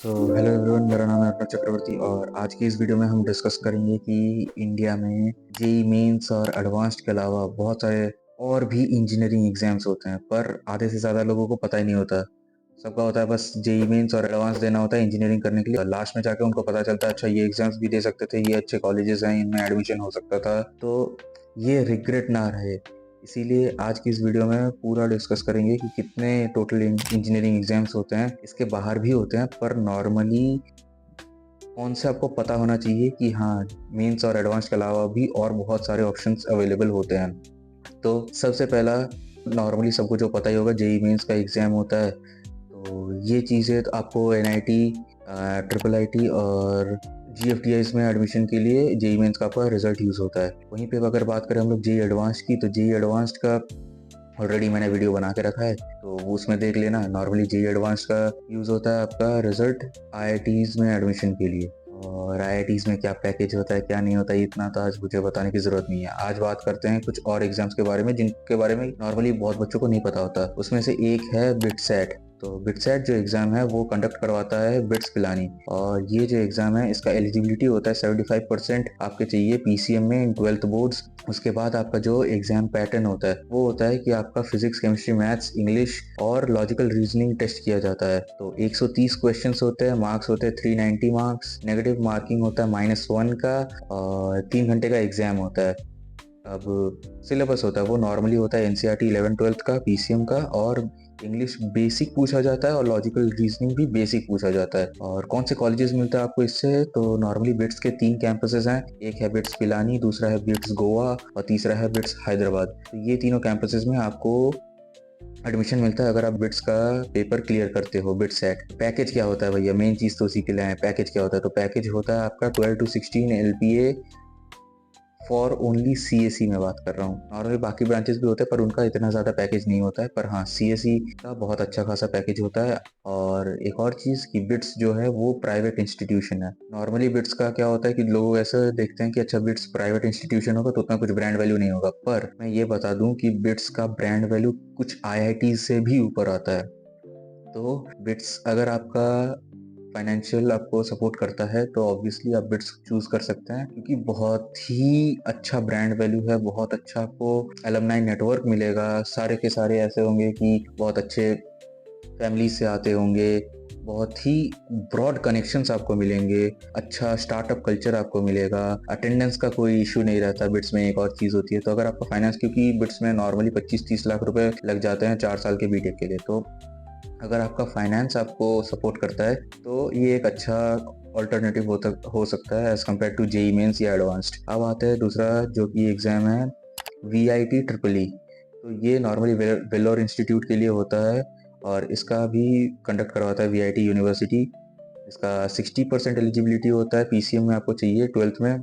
Hello everyone, मेरा नाम है अर्णव चक्रवर्ती और आज की इस वीडियो में हम डिस्कस करेंगे कि इंडिया में जेई मेंस और एडवांस्ड के अलावा बहुत सारे और भी इंजीनियरिंग एग्जाम्स होते हैं, पर आधे से ज़्यादा लोगों को पता ही नहीं होता। सबका होता है बस जेई मेंस और एडवांस देना होता है इंजीनियरिंग करने के लिए, लास्ट में जाके उनको पता चलता है अच्छा ये एग्जाम्स भी दे सकते थे, ये अच्छे कॉलेजेस हैं, इनमें एडमिशन हो सकता था। तो ये रिग्रेट ना रहे, इसीलिए आज की इस वीडियो में पूरा डिस्कस करेंगे कि कितने टोटल इंजीनियरिंग एग्जाम्स होते हैं, इसके बाहर भी होते हैं, पर नॉर्मली कौन से आपको पता होना चाहिए कि हाँ, मेंस और एडवांस के अलावा भी और बहुत सारे ऑप्शंस अवेलेबल होते हैं। तो सबसे पहला, नॉर्मली सबको जो पता ही होगा, जेई मेंस का एग्ज़ाम होता है। तो ये चीज़ें तो आपको एनआईटी, ट्रिपल आईटी और जीएफटीआईज में एडमिशन के लिए जेई मेंस का आपका रिजल्ट यूज़ होता है। वहीं पे अगर बात करें हम लोग जेई एडवांस की, तो जेई एडवांस्ड का ऑलरेडी मैंने वीडियो बना के रखा है, तो वो उसमें देख लेना। नॉर्मली जेई एडवांस का यूज़ होता है आपका रिजल्ट आईआईटीज़ में एडमिशन के लिए, और आईआईटीज़ में क्या पैकेज होता है क्या नहीं होता है इतना तो आज मुझे बताने की ज़रूरत नहीं है। आज बात करते हैं कुछ और एग्जाम्स के बारे में जिनके बारे में नॉर्मली बहुत बच्चों को नहीं पता होता। उसमें से एक है बिटसेट। तो बिटसेट जो एग्ज़ाम है वो कंडक्ट करवाता है बिट्स पिलानी, और ये जो एग्ज़ाम है इसका एलिजिबिलिटी होता है 75% आपके चाहिए पीसीएम में इन 12th बोर्ड्स। उसके बाद आपका जो एग्ज़ाम पैटर्न होता है वो होता है कि आपका फिजिक्स, केमिस्ट्री, मैथ्स, इंग्लिश और लॉजिकल रीजनिंग टेस्ट किया जाता है। तो 130 क्वेश्चंस होते हैं, मार्क्स होते हैं 390 मार्क्स, नेगेटिव मार्किंग होता है -1 का, और 3 घंटे का एग्ज़ाम होता है। अब सिलेबस होता है वो नॉर्मली होता है एनसीईआरटी 11-12 का, पीसीएम का, और इंग्लिश बेसिक पूछा जाता है और लॉजिकल रीजनिंग भी बेसिक पूछा जाता है। और कौन से कॉलेजेस मिलता है आपको इससे, तो नॉर्मली बिट्स के 3 कैंपसेस हैं। एक है बिट्स पिलानी, दूसरा है बिट्स गोवा और तीसरा है बिट्स हैदराबाद। तो ये तीनों कैंपसेस में आपको एडमिशन मिलता है अगर आप बिट्स का पेपर क्लियर करते हो, बिट सेट। पैकेज क्या होता है भैया, मेन चीज़ तो उसी के लिए है। पैकेज क्या होता है, तो पैकेज होता है आपका 12 to 16 LPA for only CSE में बात कर रहा हूँ। नॉर्मली बाकी ब्रांचेस भी होते हैं पर उनका इतना ज़्यादा पैकेज नहीं होता है, पर हाँ, सीएसई का बहुत अच्छा खासा पैकेज होता है। और एक और चीज़ कि बिट्स जो है वो प्राइवेट इंस्टीट्यूशन है। नॉर्मली बिट्स का क्या होता है कि लोग ऐसे देखते हैं कि अच्छा बिट्स प्राइवेट इंस्टीट्यूशन होगा तो उतना कुछ ब्रांड वैल्यू नहीं होगा, पर मैं ये बता दूं कि बिट्स का ब्रांड वैल्यू कुछ आईआईटी से भी ऊपर आता है। तो बिट्स अगर आपका फाइनेंशियल आपको सपोर्ट करता है तो ऑब्वियसली आप बिट्स चूज़ कर सकते हैं, क्योंकि बहुत ही अच्छा ब्रांड वैल्यू है, बहुत अच्छा आपको एलुमनाई नेटवर्क मिलेगा। सारे के सारे ऐसे होंगे कि बहुत अच्छे फैमिली से आते होंगे, बहुत ही ब्रॉड कनेक्शंस आपको मिलेंगे, अच्छा स्टार्टअप कल्चर आपको मिलेगा, अटेंडेंस का कोई इशू नहीं रहता बिट्स में। एक और चीज़ होती है, तो अगर आपका फाइनेंस, क्योंकि बिट्स में नॉर्मली 25-30 लाख रुपए लग जाते हैं 4 साल के बीटेक के लिए, तो अगर आपका फाइनेंस आपको सपोर्ट करता है तो ये एक अच्छा ऑल्टरनेटिव हो सकता है as compare to JEE Mains या एडवांस्ड। अब आते हैं दूसरा जो कि एग्ज़ाम है, वीआईटी ट्रिपल ई। तो ये नॉर्मली वेलोर इंस्टीट्यूट के लिए होता है, और इसका भी कंडक्ट करवाता है वीआईटी यूनिवर्सिटी। इसका 60% एलिजिबिलिटी होता है, पीसीएम में आपको चाहिए 12th में।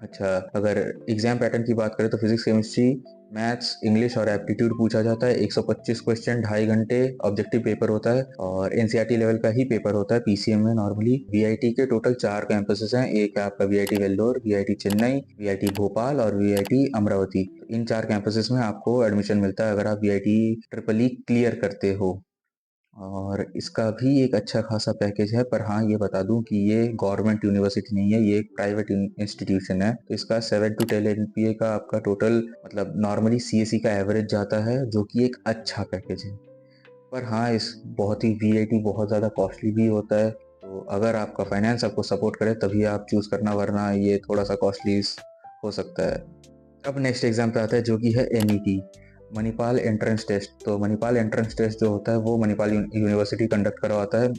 अच्छा, अगर एग्जाम पैटर्न की बात करें तो फिजिक्स, केमिस्ट्री, मैथ्स, इंग्लिश और एप्टीट्यूड पूछा जाता है। 125 क्वेश्चन, 2.5 घंटे ऑब्जेक्टिव पेपर होता है, और एनसीईआरटी लेवल का ही पेपर होता है पीसीएम में। नॉर्मली वीआईटी के टोटल 4 कैंपसेस हैं। एक है आपका VIT Vellore, VIT Chennai, VIT Bhopal और वीआईटी अमरावती। इन 4 कैंपसेस में आपको एडमिशन मिलता है अगर आप वीआईटी ट्रिपल ई क्लियर करते हो। और इसका भी एक अच्छा खासा पैकेज है, पर हाँ, ये बता दूं कि ये गवर्नमेंट यूनिवर्सिटी नहीं है, ये एक प्राइवेट इंस्टीट्यूशन है। तो इसका 7 to 10 एलपीए का आपका टोटल, मतलब नॉर्मली सीएसई का एवरेज जाता है, जो कि एक अच्छा पैकेज है। पर हाँ, इस बहुत ही वीआईटी बहुत ज़्यादा कॉस्टली भी होता है, तो अगर आपका फाइनेंस आपको सपोर्ट करे तभी आप चूज़ करना, वरना ये थोड़ा सा कॉस्टली हो सकता है। अब नेक्स्ट एग्जाम पे आता है जो कि है एमईटी, मणिपाल एंट्रेंस टेस्ट। तो मणिपाल एंट्रेंस टेस्ट जो होता है वो मणिपाल यूनिवर्सिटी कंडक्ट करवाता है।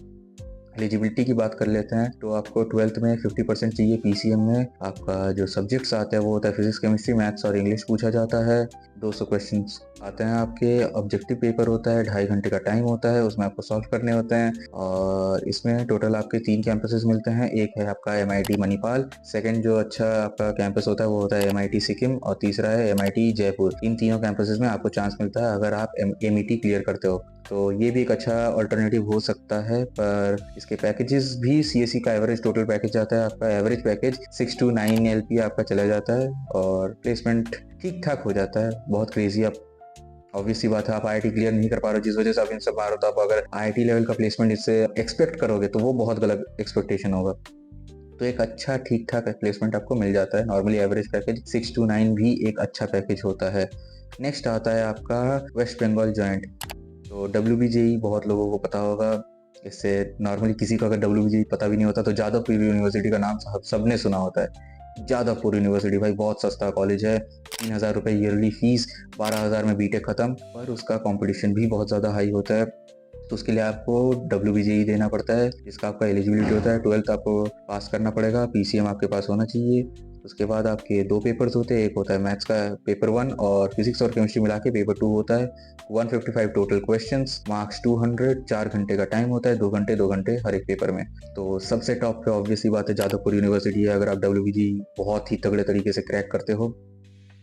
एलिजिबिलिटी की बात कर लेते हैं, तो आपको 12th में 50% चाहिए पीसीएम में। आपका जो सब्जेक्ट्स आते हैं वो होता है फिजिक्स, केमिस्ट्री, मैथ्स और इंग्लिश पूछा जाता है। 200 क्वेश्चंस आते हैं आपके। ऑब्जेक्टिव पेपर होता है, 2.5 घंटे का टाइम होता है, उसमें आपको सॉल्व करने होते हैं। और इसमें टोटल आपके 3 कैंपसेस मिलते हैं। एक है आपका एमआईटी मणिपाल, सेकंड जो अच्छा आपका कैंपस होता है वो होता है एमआईटी सिक्किम, और तीसरा है एमआईटी जयपुर। इन तीनों कैंपसेस में आपको चांस मिलता है अगर आप एमईटी क्लियर करते हो। तो ये भी एक अच्छा अल्टरनेटिव हो सकता है, पर इसके पैकेजेस भी सीएससी का एवरेज टोटल पैकेज आता है, आपका एवरेज पैकेज 6 to 9 एलपी आपका चला जाता है, और प्लेसमेंट ठीक ठाक हो जाता है, बहुत क्रेजी आप ऑब्वियस सी बात है, आप आईआईटी क्लियर नहीं कर पा रहे हो, जिस वजह से आप इन सब आ रहे हो, तो आप अगर आईआईटी लेवल का प्लेसमेंट इससे एक्सपेक्ट करोगे तो वो बहुत गलत एक्सपेक्टेशन होगा। तो एक अच्छा ठीक ठाक प्लेसमेंट आपको मिल जाता है। नॉर्मली एवरेज पैकेज 6 to 9 भी एक अच्छा पैकेज होता है। नेक्स्ट आता है आपका वेस्ट बंगाल जॉइंट। तो WBJE बहुत लोगों को पता होगा। इससे नॉर्मली किसी को अगर WBJE पता भी नहीं होता तो जादवपुर यूनिवर्सिटी का नाम सबने सुना होता है। जादवपुर यूनिवर्सिटी भाई बहुत सस्ता कॉलेज है, 3,000 रुपये ईयरली फीस, 12,000 में बीटेक खत्म। पर उसका कंपटीशन भी बहुत ज़्यादा हाई होता है, तो उसके लिए आपको WBJE देना पड़ता है, जिसका आपका एलिजिबिलिटी होता है 12th आपको पास करना पड़ेगा, PCM आपके पास होना चाहिए। उसके बाद आपके 2 पेपर्स होते हैं, एक होता है मैथ्स का पेपर 1 और फिजिक्स और केमिस्ट्री मिला के पेपर 2 होता है। 155 टोटल क्वेश्चंस, मार्क्स 200, 4 घंटे का टाइम होता है, 2 घंटे 2 घंटे हर एक पेपर में। तो सबसे टॉप पे ऑब्वियसली बात है जादवपुर यूनिवर्सिटी है, अगर आप WBJE बहुत ही तगड़े तरीके से क्रैक करते हो।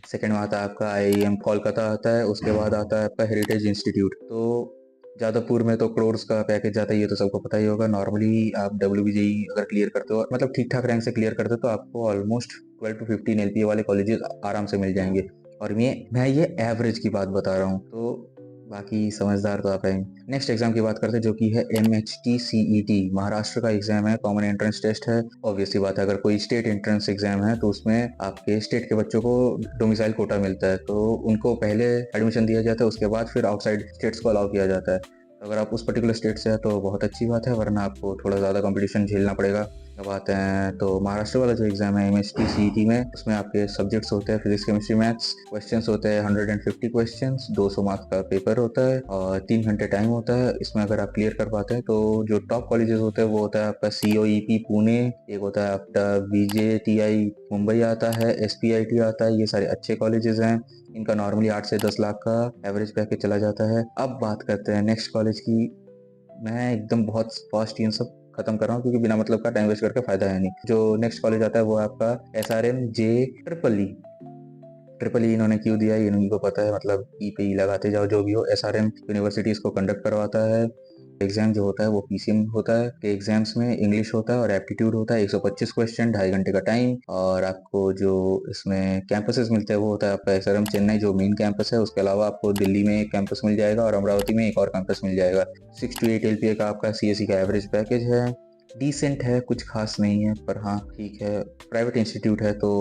सेकंड में आता है आपका IIM कोलकाता आता है, उसके बाद आता है आपका हेरिटेज इंस्टीट्यूट। तो जादवपुर में तो करोड़ का पैकेज जाता है, ये तो सबको पता ही होगा। नॉर्मली आप WBJE अगर क्लियर करते हो, मतलब ठीक ठाक रैंक से क्लियर करते हो, तो आपको ऑलमोस्ट 12 to 15 LPA वाले कॉलेजेस आराम से मिल जाएंगे। और मैं ये एवरेज की बात बता रहा हूँ, तो बाकी समझदार तो आप हैं। नेक्स्ट एग्जाम की बात करते हैं, जो कि है MHT CET, महाराष्ट्र का एग्जाम है, कॉमन एंट्रेंस टेस्ट है। ऑब्वियसली बात है, अगर कोई स्टेट एंट्रेंस एग्जाम है तो उसमें आपके स्टेट के बच्चों को डोमिसाइल कोटा मिलता है, तो उनको पहले एडमिशन दिया जाता है, उसके बाद फिर आउटसाइड स्टेट्स को अलाउ किया जाता है। अगर आप उस पर्टिकुलर स्टेट से हैं तो बहुत अच्छी बात है, वरना आपको थोड़ा ज़्यादा कंपटीशन झेलना पड़ेगा। अब आते हैं तो महाराष्ट्र वाला जो एग्जाम है MHT CET में, उसमें आपके सब्जेक्ट्स होते हैं फिजिक्स केमिस्ट्री मैथ्स। क्वेश्चंस होते हैं 150 क्वेश्चंस, 200 मार्क्स का पेपर होता है और 3 घंटे टाइम होता है। इसमें अगर आप क्लियर कर पाते हैं तो जो टॉप कॉलेजेस होते हैं वो होता है आपका COEP पुणे, एक होता है आपका VJTI मुंबई आता है, SPIT आता है। ये सारे अच्छे कॉलेजेस हैं, इनका नॉर्मली 8 से 10 लाख का एवरेज पैकेज चला जाता है। अब बात करते हैं नेक्स्ट कॉलेज की। मैं एकदम बहुत फास्ट इन सब खत्म कर रहा हूँ, क्योंकि बिना मतलब का टाइम वेस्ट करके फायदा है नहीं। जो नेक्स्ट कॉलेज आता है वो है आपका SRMJ ट्रिपल ई। इन्होंने क्यों दिया है इनको पता है, मतलब ई पे ई लगाते जाओ, जो भी हो। SRM यूनिवर्सिटी इसको कंडक्ट करवाता है। एग्जाम जो होता है वो PCM होता है। के एग्जाम्स में इंग्लिश होता है और एप्टीट्यूड होता है, 125 क्वेश्चन, 2.5 घंटे का टाइम। और आपको जो इसमें कैंपसेस मिलते हैं वो होता है आपका SRM चेन्नई जो मेन कैंपस है, उसके अलावा आपको दिल्ली में एक कैंपस मिल जाएगा और अमरावती में एक और कैंपस मिल जाएगा। 6 to 8 LPA का आपका CSE का एवरेज पैकेज है। डिसेंट है, कुछ खास नहीं है, पर हाँ ठीक है। प्राइवेट इंस्टीट्यूट है तो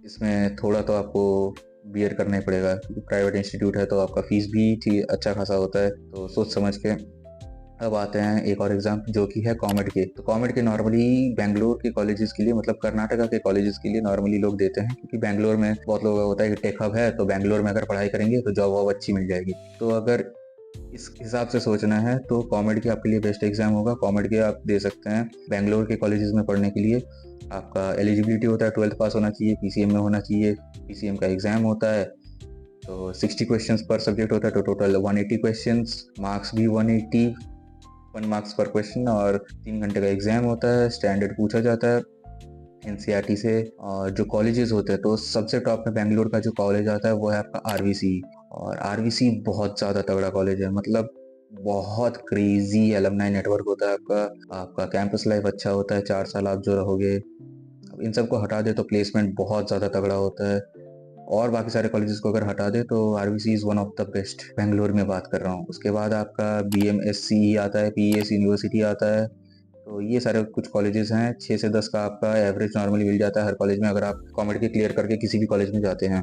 इसमें थोड़ा तो आपको बियर करना ही पड़ेगा, क्योंकि प्राइवेट इंस्टीट्यूट है तो आपका फीस भी अच्छा खासा होता है, तो सोच समझ के। अब आते हैं एक और एग्जाम जो कि है कॉमेड के। तो कॉमेड के नॉर्मली बेंगलोर के कॉलेजेस के लिए, मतलब कर्नाटका के कॉलेजेस के लिए नॉर्मली लोग देते हैं, क्योंकि बेंगलोर में बहुत लोगों का होता है कि टेक हब है, तो बेंगलोर में अगर पढ़ाई करेंगे तो जॉब वॉब अच्छी मिल जाएगी। तो अगर इस हिसाब से सोचना है तो कॉमेड के आपके लिए बेस्ट एग्जाम होगा। कॉमेड के आप दे सकते हैं बेंगलोर के कॉलेजेस में पढ़ने के लिए। आपका एलिजिबिलिटी होता है 12th पास होना चाहिए, PCM में होना चाहिए, PCM का एग्जाम होता है। तो 60 क्वेश्चंस पर सब्जेक्ट होता है, तो टोटल 180 क्वेश्चंस, मार्क्स भी 180, 1 मार्क्स पर क्वेश्चन, और 3 घंटे का एग्जाम होता है। स्टैंडर्ड पूछा जाता है NCERT से। और जो कॉलेजेस होते हैं तो सबसे टॉप में बेंगलोर का जो कॉलेज आता है वो है आपका RVC। और RVC बहुत ज़्यादा तगड़ा कॉलेज है, मतलब बहुत क्रेजी एलमनाई नेटवर्क होता है आपका। आपका कैंपस लाइफ अच्छा होता है, 4 साल आप जो रहोगे। अब इन सबको हटा दे तो प्लेसमेंट बहुत ज़्यादा तगड़ा होता है, और बाकी सारे कॉलेजेस को अगर हटा दे तो RVC is one of the best. Bangalore में बात कर रहा हूँ। उसके बाद आपका BMSCE आता है, PES यूनिवर्सिटी आता है। तो ये सारे कुछ कॉलेजेस हैं, 6 से 10 का आपका एवरेज नॉर्मली मिल जाता है हर कॉलेज में, अगर आप कॉमेडी के क्लियर करके किसी भी कॉलेज में जाते हैं।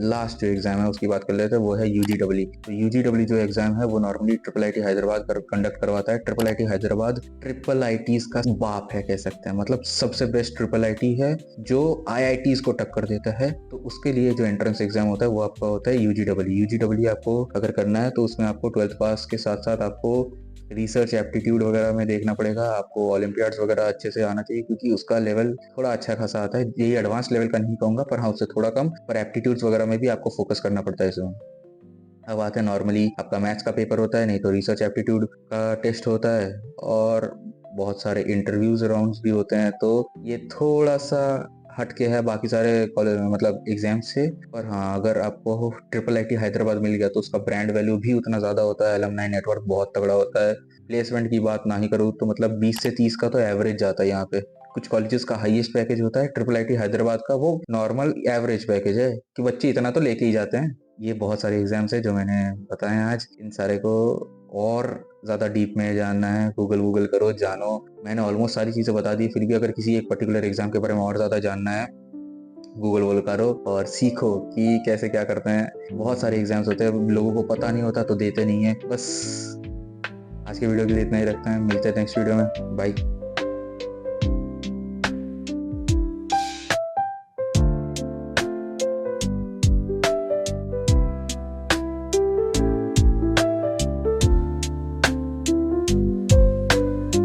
लास्ट जो एग्जाम है उसकी बात कर लेते हैं, वो है UGEE। तो UGEE जो एग्जाम है वो नॉर्मली IIIT हैदराबाद कंडक्ट करवाता है। IIIT हैदराबाद ट्रिपल IITs का बाप है कह सकते हैं, मतलब सबसे बेस्ट IIIT है जो IITs को टक्कर देता है। तो उसके लिए जो एंट्रेंस एग्जाम होता है वो आपका होता है UGEE। UGEE आपको अगर करना है तो उसमें आपको 12th पास के साथ साथ आपको रिसर्च एप्टीट्यूड वगैरह में देखना पड़ेगा, आपको ओलंपियाड्स वगैरह अच्छे से आना चाहिए, क्योंकि उसका लेवल थोड़ा अच्छा खासा आता है। ये एडवांस लेवल का नहीं कहूँगा, पर हाँ उससे थोड़ा कम, पर एप्टीट्यूड्स वगैरह में भी आपको फोकस करना पड़ता है इसमें। अब आते हैं नॉर्मली आपका मैथ्स का पेपर होता है, नहीं तो रिसर्च एप्टीट्यूड का टेस्ट होता है, और बहुत सारे इंटरव्यूज राउंड्स भी होते हैं। तो ये थोड़ा सा हटके है बाकी सारे कॉलेज मतलब एग्जाम से। पर हाँ अगर आपको IIIT हैदराबाद मिल गया तो उसका ब्रांड वैल्यू भी उतना ज़्यादा होता है, एलमनाई नेटवर्क बहुत तगड़ा होता है। प्लेसमेंट की बात ना ही करूँ तो मतलब 20 से 30 का तो एवरेज जाता है यहाँ पे। कुछ कॉलेजेस का हाईएस्ट पैकेज होता है, IIIT हैदराबाद का वो नॉर्मल एवरेज पैकेज है कि बच्चे इतना तो लेके ही जाते हैं। ये बहुत सारे एग्जाम्स है जो मैंने बताए आज। इन सारे को और ज़्यादा डीप में जानना है, गूगल करो, जानो। मैंने ऑलमोस्ट सारी चीज़ें बता दी, फिर भी अगर किसी एक पर्टिकुलर एग्जाम के बारे में और ज़्यादा जानना है, गूगल करो और सीखो कि कैसे क्या करते हैं। बहुत सारे एग्जाम्स होते हैं, लोगों को पता नहीं होता तो देते नहीं है। बस आज के वीडियो के लिए इतना ही रखते हैं, मिलते हैं नेक्स्ट वीडियो में। बाय।